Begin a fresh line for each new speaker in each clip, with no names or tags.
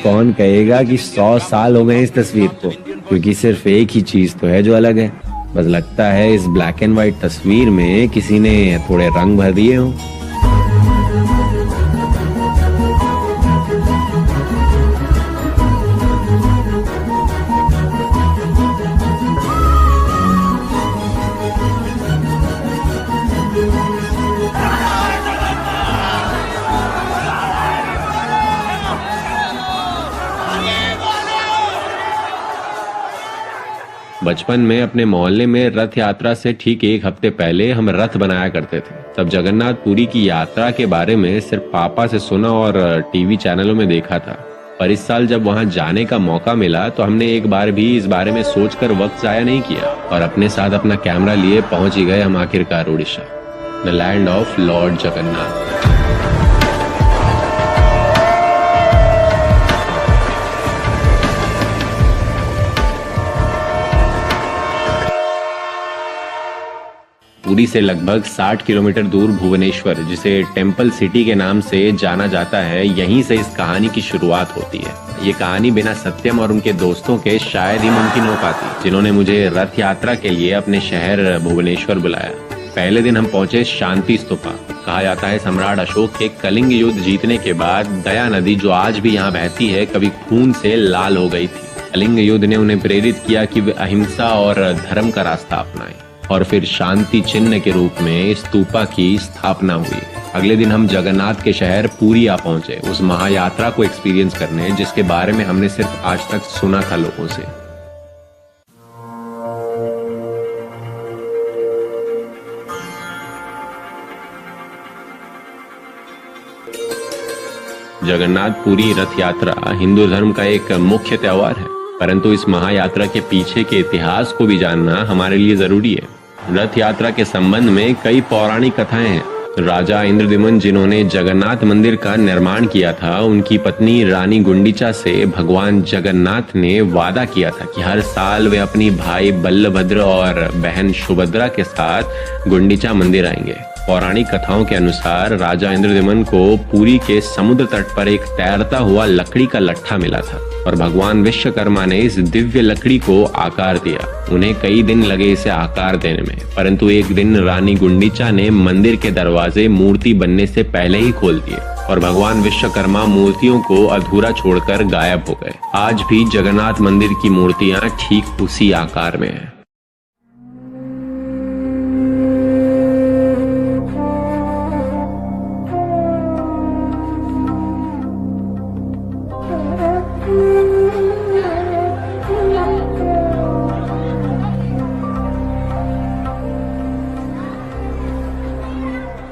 कौन कहेगा कि 100 साल हो गए इस तस्वीर को, क्योंकि सिर्फ एक ही चीज तो है जो अलग है। बस लगता है इस ब्लैक एंड व्हाइट तस्वीर में किसी ने थोड़े रंग भर दिए हों। बचपन में अपने मोहल्ले में रथ यात्रा से ठीक एक हफ्ते पहले हम रथ बनाया करते थे। तब जगन्नाथ पुरी की यात्रा के बारे में सिर्फ पापा से सुना और टीवी चैनलों में देखा था। पर इस साल जब वहां जाने का मौका मिला तो हमने एक बार भी इस बारे में सोचकर वक्त जाया नहीं किया और अपने साथ अपना कैमरा लिए पहुंच ही गए हम आखिरकार Orissa, the land of Lord Jagannath. Puri से लगभग 60 किलोमीटर दूर भुवनेश्वर, जिसे टेम्पल सिटी के नाम से जाना जाता है, यहीं से इस कहानी की शुरुआत होती है। ये कहानी बिना सत्यम और उनके दोस्तों के शायद ही मुमकिन हो पाती, जिन्होंने मुझे रथ यात्रा के लिए अपने शहर भुवनेश्वर बुलाया। पहले दिन हम पहुंचे शांति स्तूपा। कहा जाता है सम्राट अशोक के कलिंग युद्ध जीतने के बाद दया नदी, जो आज भी यहाँ बहती है, कभी खून से लाल हो गई थी। कलिंग युद्ध ने उन्हें प्रेरित किया कि वे अहिंसा और धर्म का रास्ता अपनाएं और फिर शांति चिन्ह के रूप में स्तूपा की स्थापना हुई। अगले दिन हम जगन्नाथ के शहर पुरी आ पहुंचे, उस महायात्रा को एक्सपीरियंस करने जिसके बारे में हमने सिर्फ आज तक सुना था लोगों से। जगन्नाथ पुरी रथ यात्रा हिंदू धर्म का एक मुख्य त्योहार है, परंतु इस महायात्रा के पीछे के इतिहास को भी जानना हमारे लिए जरूरी है। रथ यात्रा के संबंध में कई पौराणिक कथाएं हैं। राजा इंद्रद्युम्न, जिन्होंने जगन्नाथ मंदिर का निर्माण किया था, उनकी पत्नी रानी गुंडीचा से भगवान जगन्नाथ ने वादा किया था कि हर साल वे अपनी भाई बल्लभद्र और बहन सुभद्रा के साथ गुंडीचा मंदिर आएंगे। पौराणिक कथाओं के अनुसार राजा इंद्रद्युम्न को पुरी के समुद्र तट पर एक तैरता हुआ लकड़ी का लट्ठा मिला था और भगवान विश्वकर्मा ने इस दिव्य लकड़ी को आकार दिया। उन्हें कई दिन लगे इसे आकार देने में, परंतु एक दिन रानी गुंडीचा ने मंदिर के दरवाजे मूर्ति बनने से पहले ही खोल दिए और भगवान विश्वकर्मा मूर्तियों को अधूरा छोड़कर गायब हो गए। आज भी जगन्नाथ मंदिर की मूर्तियां ठीक उसी आकार में हैं।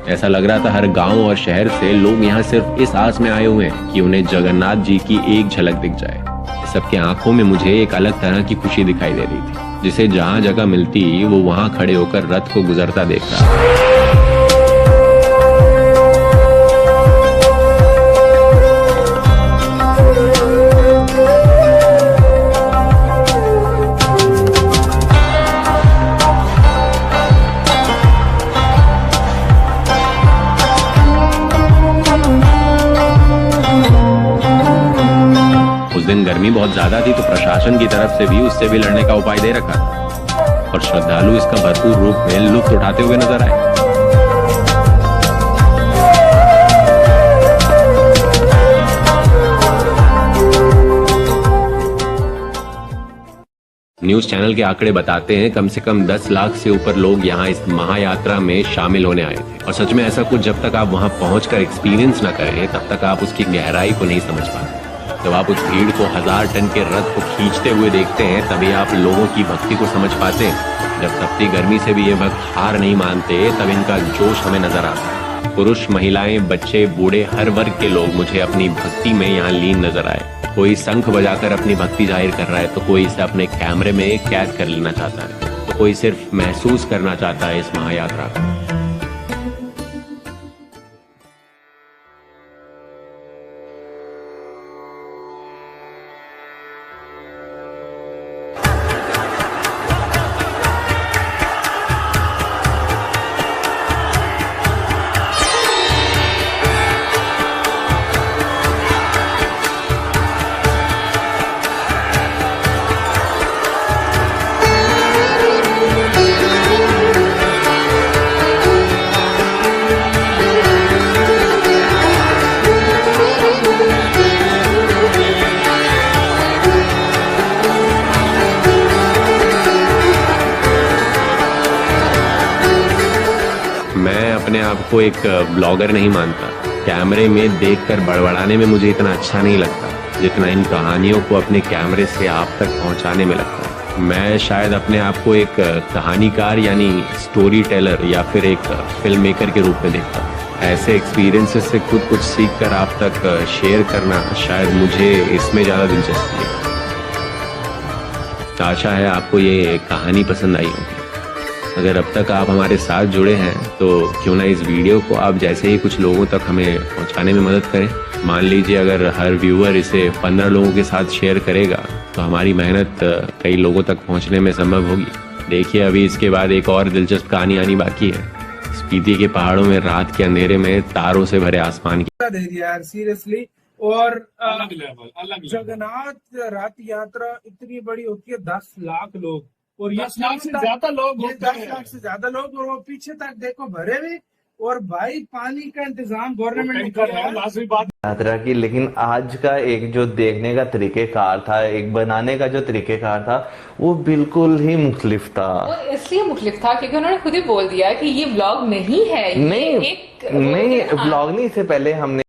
ऐसा लग रहा था हर गांव और शहर से लोग यहाँ सिर्फ इस आस में आए हुए हैं कि उन्हें जगन्नाथ जी की एक झलक दिख जाए। सबके आंखों में मुझे एक अलग तरह की खुशी दिखाई दे रही थी, जिसे जहाँ जगह मिलती वो वहाँ खड़े होकर रथ को गुजरता देख रहा। दिन गर्मी बहुत ज्यादा थी तो प्रशासन की तरफ से भी उससे भी लड़ने का उपाय दे रखा था और श्रद्धालु इसका भरपूर रूप में लुत्फ उठाते हुए नजर आए। न्यूज चैनल के आंकड़े बताते हैं कम से कम 10 लाख से ऊपर लोग यहाँ इस महायात्रा में शामिल होने आए थे। और सच में ऐसा कुछ जब तक आप वहाँ पहुंचकर एक्सपीरियंस न करें तब तक आप उसकी गहराई को नहीं समझ पाते। जब आप उस भीड़ को 1000 टन के रथ को खींचते हुए देखते हैं तभी आप लोगों की भक्ति को समझ पाते हैं। जब तपती गर्मी से भी ये भक्त हार नहीं मानते तब इनका जोश हमें नजर आता है। पुरुष, महिलाएं, बच्चे, बूढ़े, हर वर्ग के लोग मुझे अपनी भक्ति में यहाँ लीन नजर आए। कोई शंख बजाकर अपनी भक्ति जाहिर कर रहा है तो कोई इसे अपने कैमरे में कैद कर लेना चाहता है, तो कोई सिर्फ महसूस करना चाहता है इस महायात्रा को। को एक ब्लॉगर नहीं मानता। कैमरे में देखकर बड़बड़ाने में मुझे इतना अच्छा नहीं लगता जितना इन कहानियों को अपने कैमरे से आप तक पहुंचाने में लगता है। मैं शायद अपने आप को एक कहानीकार यानी स्टोरी टेलर या फिर एक फिल्म मेकर के रूप में देखता हूँ। ऐसे एक्सपीरियंसेस से खुद कुछ सीख कर आप तक शेयर करना शायद मुझे इसमें ज़्यादा दिलचस्पी है। आशा है आपको ये कहानी पसंद आई होगी। अगर अब तक आप हमारे साथ जुड़े हैं तो क्यों ना इस वीडियो को आप जैसे ही कुछ लोगों तक हमें पहुंचाने में मदद करें। मान लीजिए अगर हर व्यूअर इसे 15 लोगों के साथ शेयर करेगा तो हमारी मेहनत कई लोगों तक पहुंचने में संभव होगी। देखिए अभी इसके बाद एक और दिलचस्प कहानी आनी बाकी है। स्पीति के पहाड़ों में रात के अंधेरे में तारों से भरे आसमान की
दे दिया यार सीरियसली। और अलग जगन्नाथ रथ यात्रा इतनी बड़ी होती है, 10 लाख लोग और
10 लाख से ज्यादा लोग होते
10
हैं।
लाख से ज्यादा लोग और वो पीछे तक देखो भरे हुए। और भाई पानी का इंतजाम गवर्नमेंट ने
कर रहा
किया
है,
है।
लाजमी बात
यात्रा की। लेकिन आज का एक जो देखने का तरीकेकार था, एक बनाने का जो तरीकेकार था, वो बिल्कुल ही मुख्तलिफ था।
और इसलिए मुख्तलिफ था क्योंकि उन्होंने खुद ही बोल दिया कि ये ब्लॉग नहीं है, ये
नहीं
एक
नहीं ब्लॉग नहीं, इससे पहले हमने